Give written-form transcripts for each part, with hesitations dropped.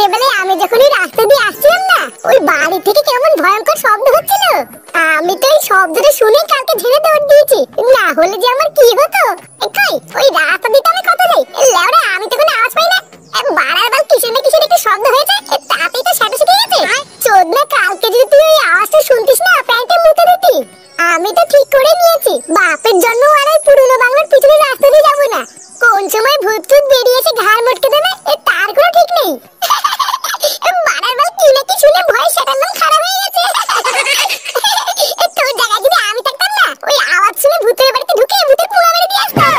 রাত্রেবেলা আমি যখন ওই রাস্তা দিয়ে আসছিলাম না, ওই বাড়ি থেকে কেমন ভয়ঙ্কর শব্দ হচ্ছিল। আমি তো এই শব্দটা শুনে কালকে ঝেড়ে দৌড় দিয়েছি, না হলে যে আমার কি হতো। কই ওই রাস্তা দিয়ে আমি কত যাই, লেওড়া আমি তো কোনো আওয়াজ পাই না। বাড়ার বাল কিসের না কিসের একটু শব্দ হয়েছে, তাতেই তো সাথে শিখে গেছে। চোদনা, কালকে যদি তুই ওই আওয়াজটা শুনতিস না, প্যান্টে মুতে দিতি। আমি তো ঠিক করে নিয়েছি, বাপের জন্য আর ওই পুরনো বাংলার পিছনে রাস্তা দিয়ে যাবো না। কোন সময় ভূত টুত বেরিয়েছে ঘাড় মটকে দেবে, তার কোনো ঠিক নেই। বাড়ার বাল কি নাকি শুনে ভয় সেটার নাম খারাপ হয়ে গেছে। তোর জায়গায় যদি আমি থাকতাম না, ওই আওয়াজ শুনে ভূতের বাড়িতে ঢুকে ভূতের পুরো মেরে দিয়ে আসতাম।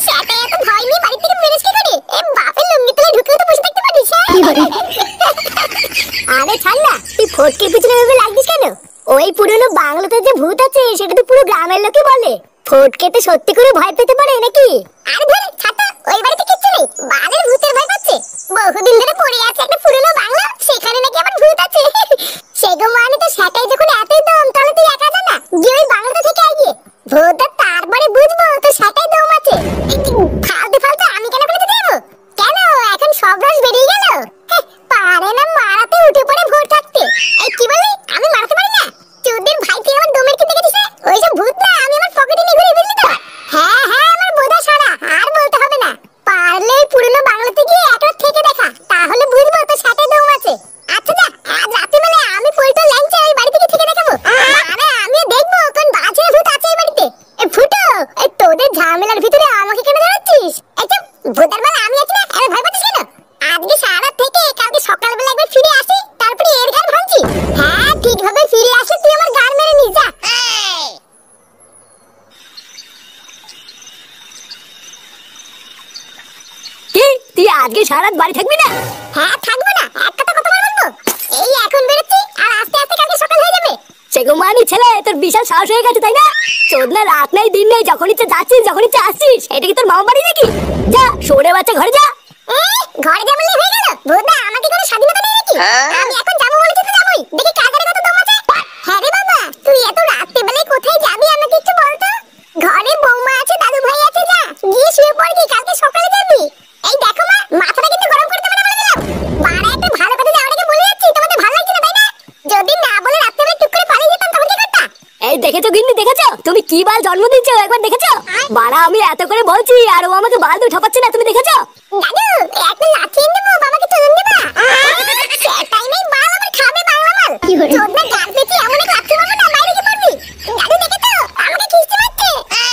সেটা এত ভয় নিয়ে বাড়ি থেকে বেরোস কি করে? বাপের লুঙ্গি তলে ঢুকেও তো বসে থাকতে পারিস। আরে ছাড় না, তুই ফটকের পিছনে ভেবে লাগছিস কেন? ওই পুরনো বাংলাতে যে ভূত আছে সেটা তো পুরো গ্রামের লোকই বলে। ফটকেতে সত্যি করে ভয় পেতে পারে নাকি? আরে ধরে ছাতা, ওই বাড়িতে কিচ্ছু নেই, বালের ভূতের ভয় পাচ্ছে। বহুদিন ধরে পড়ে আছে একটা পুরনো বাংলা, সেখানে নাকি আবার ভূত আছে। সেগো মানে তো সেটাই যখন এতই দম, তাহলে তুই একা যা না, গিয়ে ওই বাংলাটা থেকে আইয়ে ভূত তারপরে বুঝবো তো সেটাই দম আছে। ফালতু ফালতু আমি কেন বলে দেবো? কেন এখন সব রস বেরিয়ে গেল? পারে না মারাতে, উঠে পড়ে ভোর থাকতে। এই কি বলি, আমি মারতে পারি না? চোদ্দের ভাই তুই আমার দমের কি দেখেছিস? ওইসব ভূত না আমি আমার পকেটে নিয়ে ঘুরে, বুঝলি তো? হ্যাঁ হ্যাঁ, আমার বোঝা সারা, আর বলতে হবে না। পারলে পুরনো বাংলাতে গিয়ে একবার থেকে দেখা, তাহলে বুঝবো তো সাথে দম আছে। আচ্ছা যা, আজ রাতে বেলা আমি পল্টো ল্যাংচা ওই বাড়ি থেকে দেখাবো। আরে আমিও দেখবো কোন বাজে ভূত আছে এই বাড়িতে। ফুটো, তোদের ঝামেলার ভিতরে আমাকে কেন জানাচ্ছিস? এই ভূতের বেলা আমি আছি না, আরে ভয় পাচ্ছিস কেন? আজকে সারা থেকে কালকে সকালবেলা একবার ফিরে আসি, তারপরে এর গান ভাঙছি। হ্যাঁ ঠিকভাবে ফিরে আসলে তুই আমার গান মেরে নিস, যা। তুই আজকে সারা রাত বাড়ি থাকবি না? হ্যাঁ থাকবো না, এক কথা কতবার বলবো? এই এখন বেরোচ্ছি, আর আস্তে আস্তে কালকে সকাল হয়ে যাবে। সেগো মানি ছেলে, তোর বিশাল সাহস হয়ে গেছে তাই না? চোদনা, রাত নেই দিন নেই, যখন ইচ্ছে যাচ্ছিস যখন ইচ্ছে আসছিস। এটা কি তোর মামা বাড়ি নাকি? যা সরে বাচ্চা ঘরে যা। ঘরে যা বললে হয়ে গেল? ভূতদা আমাকে কোনো স্বাধীনতা নেই নাকি? আমি এখন যাবো বলেছি তো যাবোই, দেখি কাজের কত দম আছে। হ্যাঁ রে বাবা, তুই এত রাতে বেলায় কোথায় যাবি আমাকে একটু বলতো। ঘরে বৌমা আছে, দাদু ভাই আছে, যা গিয়ে শুয়ে পড়বি, কালকে সকালে যাবি। এই দেখো মা, মাথাটা কিন্তু গরম করতে হবে না বলে দিলাম। বাড়া একটা ভালো কথা যাওয়ার আগে বলে যাচ্ছি, তোমাদের ভালো লাগছে না তাই না? যদি না বলে রাতে বেলা টুক করে পালিয়ে যেতাম তখন কি করতা? এই দেখেছো গিন্নি, দেখেছো তুমি কি বাল জন্ম দিচ্ছ, একবার দেখেছো? বাড়া আমি এত করে বলছি আর ও আমাকে বাল দুই ঠপাচ্ছে না, তুমি দেখেছো? দাদু একটা লাঠি এনে দেবো, বাবাকে চলুন দেবা। সেটাই নেই বাল আবার খাবে বাংলা মাল। চোদনা গান পেয়েছি, এমন এক লাঠি মারবো না, বাইরে কি করবি? দাদু দেখেছো আমাকে খিস্তে মারছে।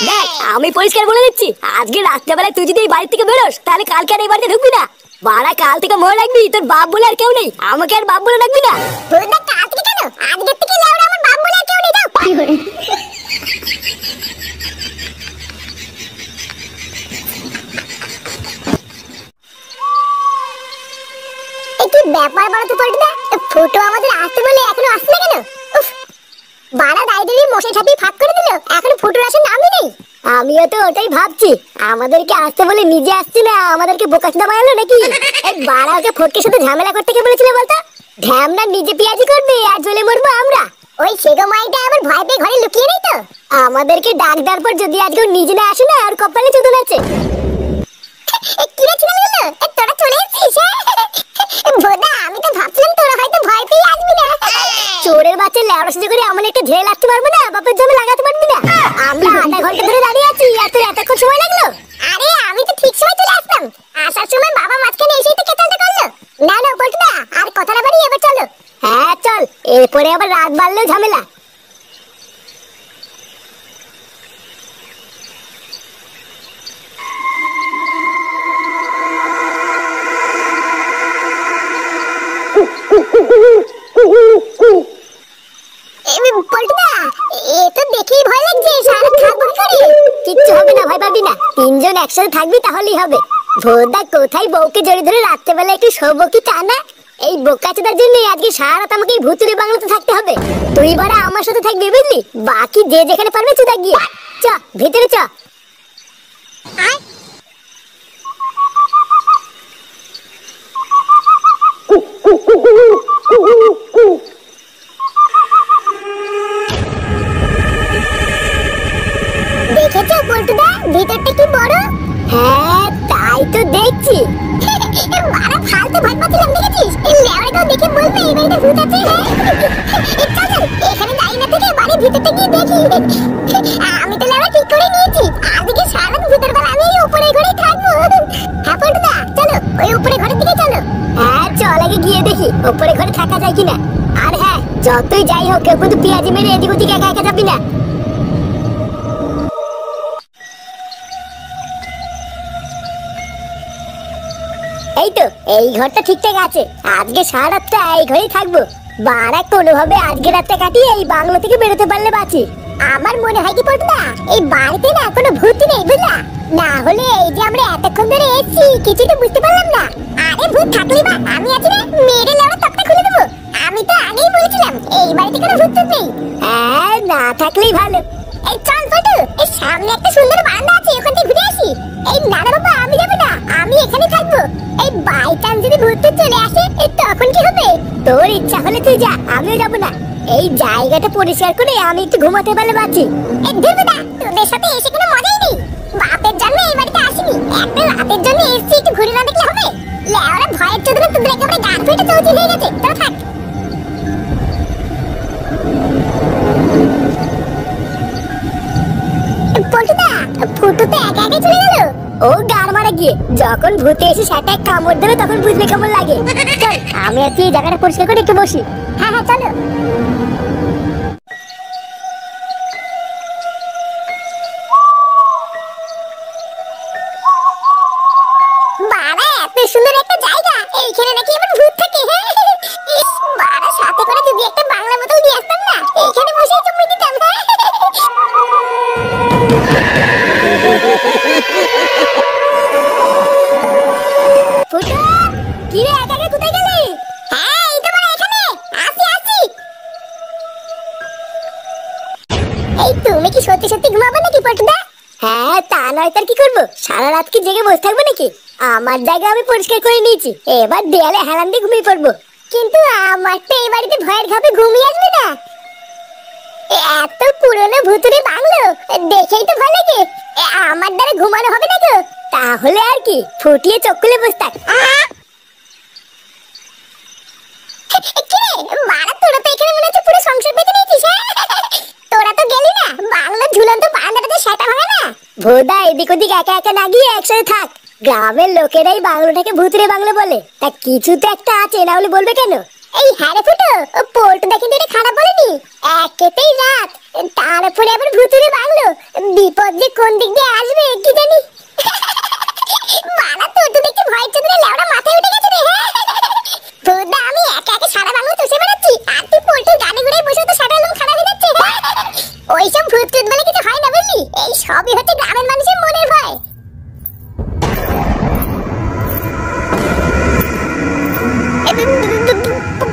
দেখ আমি পরিষ্কার বলে দিচ্ছি, আজকে রাত্রেবেলায় তুই যদি এই বাড়ি থেকে বেরোস, তাহলে কালকে আর এই বাড়িতে ঢুকবি না। বাড়া কাল থেকে মনে রাখবি, তোর বাপ বলে আর কেউ নেই, আমাকে আর বাপ বলে রাখবি না। ভূতদা কাল থেকে কেন, আজকের থেকে লেওড়া আমার বাপ বলে আর কেউ নেই, যাও। কি ব্যাপার বলো তো পল্টুদা, ফুটো আমাদের আসতে বলে এখনো আসছে না কেন? উফ, বাড়া দাঁড়িয়ে মশাই ঠাপি ফাঁক করে দিল, এখন ফুটোর আসার নামই নেই। আমিও তো ওটাই ভাবছি, আমাদেরকে আসতে বলে নিজে আসছে না, আমাদেরকে বোকাচোদা বানালো নাকি? এই বাড়া ওকে ফটকের সাথে ঝামেলা করতে কে বলেছিল বলতো? ঢ্যামনা নিজে পেঁয়াজি করবে আর জ্বলে মরবো আমরা। ওই সেগো মাইটা আবার ভয় পেয়ে ঘরে লুকিয়ে নেই তো? আমাদেরকে ডাক দেওয়ার পর যদি আজকে নিজে না আসে না, আর কপালে চোদন আছে। কিরে ছিল গেল, তোরা চলে এসেছিস? ভোদা আমি তো ভাবছিলাম তোরা হয়তো ভয় পেয়ে আসবি না। চোরের বাচ্চা লেওড়া সাজে করে এমন একটা ঝেড়ে লাগতে পারবো না, বাপের জমি লাগাতে পারবি না। আমি আধা ঘন্টা ধরে দাঁড়িয়ে আছি, আর তোর এতক্ষণ সময় লাগলো? আরে আমি তো ঠিক সময় চলে আসতাম, আসার সময় বাবা মাঝখানে এসেই তো কেতালটা করলো। না না পল্টুদা, আর কথা না বাড়ি এবার চলো। হ্যাঁ চল, এরপরে আবার রাত বাড়লেও ঝামেলা। পল্টুদা এ তো দেখেই ভয় লাগছে, সারা থাকবো কি করে? কিচ্ছু হবে না, ভয় পাবি না, তিনজন একসাথে থাকবি তাহলেই হবে। ভোদা কোথায় বউকে জড়িয়ে ধরে রাত্রেবেলা একটু শোবো কি তা না? এই বোকাচোদার জন্য আজকে সারা রাত আমাকে এই ভুতুড়ে বাংলাতে থাকতে হবে। তুই বাড়া আমার সাথে থাকবি বুঝলি, বাকি যে যেখানে পারবে চুদা গিয়ে। চ ভিতরে চ। দেখেছো পল্টুদা ভিতরটা কি বড়? হ্যাঁ তাই তো দেখছি। বাড়া ফালতু কত ভয় পাচ্ছিলাম দেখেছিস? এই লেওড়াটাও দেখে বলবে এই বাড়িতে ভূত আছে। চল চল এখানে দাঁড়িয়ে না থেকে বাড়ির ভিতরটা গিয়ে দেখি। আমি তো লেওড়া ঠিক করে নিয়েছি, আজকে সারা ভূতের বেলা আমি এই উপরে ঘরেই থাকবো। হ্যাঁ পল্টুদা চলো ওই উপরে ঘরের দিকে চলো। হ্যাঁ চল আগে গিয়ে দেখি উপরে ঘরে থাকা যায় কিনা। আর হ্যাঁ যতই যাই হোক কেউ কিন্তু পেঁয়াজি মেরে এদিক ওদিক একা একা যাবি না। এই তো এই ঘরটা ঠিকঠাক আছে, আজকে সারা রাতটা এই ঘরেই থাকবো। বাড়া কোনোভাবে আজকে রাতটা কাটিয়ে এই বাংলো থেকে বেরোতে পারলে বাঁচি। আমার মনে হয় কি পল্টুদা এই বাড়িতে না কোনো ভূত নেই বুঝলা, না হলে এই যে আমরা এতক্ষণ ধরে এসেছি কিছু তো বুঝতে পারলাম না। আরে ভূত থাকলে বা আমি আছি না, মেরে লেওয়া তক্তা খুলে দেবো। আমি তো আগেই বলেছিলাম এই বাড়িতে কোনো ভূত নেই। হ্যাঁ না থাকলেই ভালো। এই চল পল্টু, এই সামনে একটা সুন্দর বারান্দা আছে, ওখান থেকে ঘুরে আসি। এই না না বাবা আমি যাবো না, আমি এখানে থাকবো। এই বাই চান্স যদি ভূত চলে আসে তখন কি হবে? তোর ইচ্ছা হলে তুই যা, আমিও যাবো না। এই জায়গাটা পরিষ্কার করে আমি একটু ঘুমাতে পারলে বাঁচি। এই দেবদা তোদের সাথে এসে কোনো মজাই নেই। বাপের জন্য এই বাড়িতে আসিনি, একটা রাতের জন্য এসেছি, একটু ঘুরে না দেখলে হবে? লেওরা ভয়ের চোদনে তোদের একেবারে গান ফেটে চৌচি হয়ে গেছে। তোরা থাক। পল্টুদা ফুটু তো একা একাই চলে গেল। ও গার মারা গিয়ে যখন ভূতে এসে সেটা কামড় দেবে তখন বুঝবে কেমন লাগে। চল আমি আর তুই এই জায়গাটা পরিষ্কার করে একটু বসি। হ্যাঁ হ্যাঁ চলো। বাড়া এত সুন্দর একটা জায়গা, এইখানে নাকি এমন ভূত থাকে? ইস, বাড়া সাথে করে যদি একটা বাংলা বোতল দিয়ে আসতাম না, এইখানে বসে চুমড়ি দিতাম। ফুটো কি রে একা একা কোথায় গেলি? হ্যাঁ এই তো বাড়া এখানে আসি আসি। এই তুমি কি সত্যি সত্যি ঘুমাবে নাকি পল্টুদা? হ্যাঁ তা নয় তার কি করবো, সারা রাত কি জেগে বসে থাকবো নাকি? আমার জায়গা আমি পরিষ্কার করে নিয়েছি, এবার দেয়ালে হেলান দিয়ে ঘুমিয়ে পড়বো। কিন্তু আমার তো এই বাড়িতে ভয়ের ঘাপে ঘুমিয়ে আসবে না। এত পুরনো ভুতুরে বাংলো দেখেই তো ভয় লাগে। আমার দ্বারা ঘুমানো হবে না তো? তাহলে আর কি ফুটিয়ে চোখ খুলে বসে থাক। কিরে মারা, তোরা তো এখানে মনে হচ্ছে পুরো সংসার পেতে নিয়েছিস। তোরা তো গেলি না বাংলার ঝুলন্ত বারান্দাটাতে সেটা হবে না? ভোদা এদিক ওদিক একা একা না গিয়ে একসাথে থাক। গ্রামের লোকেরাই বাংলোটাকে ভুতুরে বাংলো বলে, তা কিছু তো একটা আছে, না হলে বলবে কেন? এই হ্যাঁ রে ফুটো, পল্টুদা কিন্তু এটা খারাপ বলেনি। একেতেই রাত, তারপরে আবার ভুতুরে বাংলো, বিপদ যে কোন দিক দিয়ে আসবে কি জানি। মারা তোর তো দেখছি ভয়ের চোদনে লেওড়া মাথায় উঠে গেছে রে। ভোদা আমি একা একা সারা বাংলো চষে বেড়াচ্ছি, আর তুই পল্টুর গানে ঘুরে বসে তো সারা লোক খারাপ হয়ে যাচ্ছে। ওইসব ভূত টুত বলে কিছু হয় না বুঝলি, এই সবই হচ্ছে গ্রামের মানুষের মনের ভয়।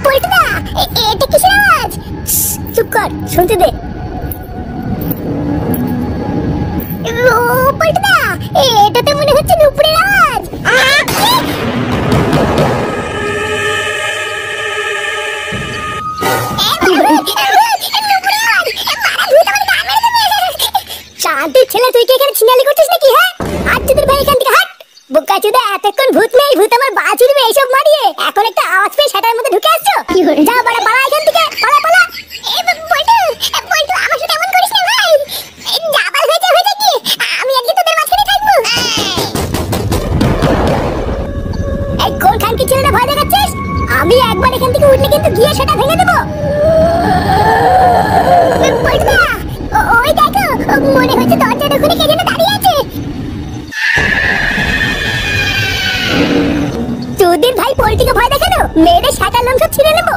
পল্টুদা এটা কিসের আওয়াজ? চুপ কর, শুনতে দে। ও পল্টুদা এটা তো মনে হচ্ছে নুপুরের আওয়াজ। শান্তির ছেলে তুই কি এখানে ছিনালি করছিস নাকি? হ্যাঁ হাত চুদির ভাই এখান থেকে হাট। বোকা চুদা এতক্ষণ ভূত নেই, ভূত আমার বাল চুদবে এইসব মারিয়ে এখন একটা আওয়াজ পেয়ে সেটার মধ্যে ঢুকে আসছো। যা বাড়া পালা এখান থেকে, পালা পালা। পল্টু পল্টু আমার সাথে এমন করিস না ভাই, জাবাল হয়েছে কি আমি আজকে তোদের মাঝখানে থাকবো। এই কোন খানকি ছেলেটা ভয় দেখাচ্ছিস? আমি একবার এখান থেকে উঠলে কিন্তু গিয়ে সেটা ভেঙে দেবো। পল্টুদা ওই দেখো, মনে হচ্ছে দরজার ওখানে কে যেন দাঁড়িয়ে আছে। চুদির ভাই পোল্ট্রিকে ভয় দেখানো, মেরে সেটার লোম সব ছিঁড়ে নেবো।